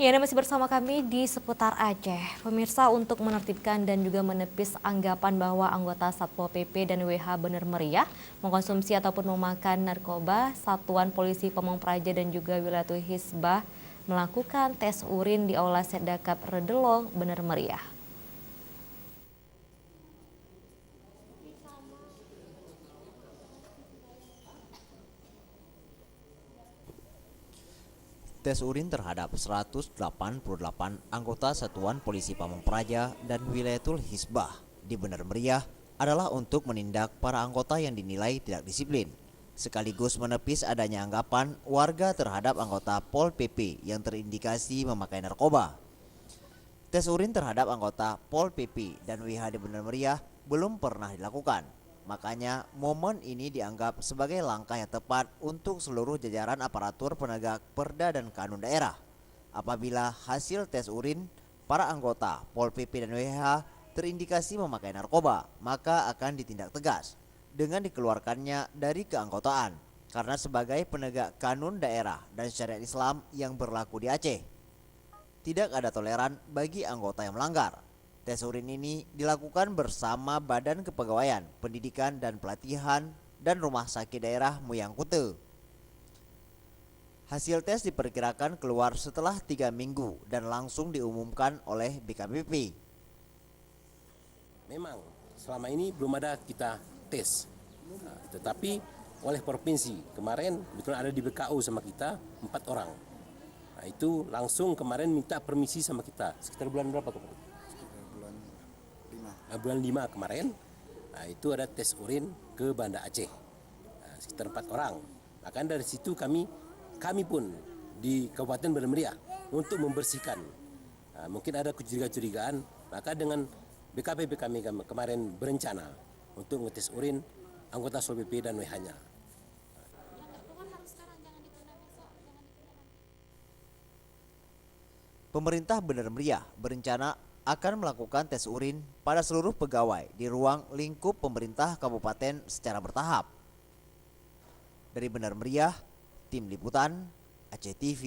Ya, Anda masih bersama kami di seputar Aceh. Pemirsa, untuk menertibkan dan juga menepis anggapan bahwa anggota Satpol PP dan WH benar meriah mengkonsumsi ataupun memakan narkoba, Satuan Polisi Pamong Praja dan juga Wilayatul Hisbah melakukan tes urin di Aula Sedakap Redelong Bener Meriah. Tes urin terhadap 188 anggota Satuan Polisi Pamong Praja dan Wilayatul Hisbah di Bener Meriah adalah untuk menindak para anggota yang dinilai tidak disiplin, sekaligus menepis adanya anggapan warga terhadap anggota Pol PP yang terindikasi memakai narkoba. Tes urin terhadap anggota Pol PP dan WH di Bener Meriah belum pernah dilakukan. Makanya momen ini dianggap sebagai langkah yang tepat untuk seluruh jajaran aparatur penegak perda dan kanun daerah. Apabila hasil tes urin para anggota Pol PP dan WH terindikasi memakai narkoba, maka akan ditindak tegas dengan dikeluarkannya dari keanggotaan karena sebagai penegak kanun daerah dan syariat Islam yang berlaku di Aceh, tidak ada toleran bagi anggota yang melanggar. Tes urin ini dilakukan bersama Badan Kepegawaian, Pendidikan dan Pelatihan dan Rumah Sakit Daerah Muyang Kute. Hasil tes diperkirakan keluar setelah 3 minggu dan langsung diumumkan oleh BKPP. Memang selama ini belum ada kita tes, tetapi oleh provinsi kemarin betul ada di BKU sama kita 4 orang. Nah, itu langsung kemarin minta permisi sama kita sekitar bulan berapa kemarin? Bulan 5 kemarin. Nah, itu ada tes urin ke Banda Aceh, sekitar 4 orang. Bahkan dari situ kami pun di Kabupaten Bener Meriah untuk membersihkan. Nah, mungkin ada kecurigaan, maka dengan BKPP kami kemarin berencana untuk ngetes urin anggota Satpol PP dan WH-nya. Pemerintah Bener Meriah berencana akan melakukan tes urin pada seluruh pegawai di ruang lingkup pemerintah kabupaten secara bertahap. Dari Bener Meriah, Tim Liputan, Aceh TV.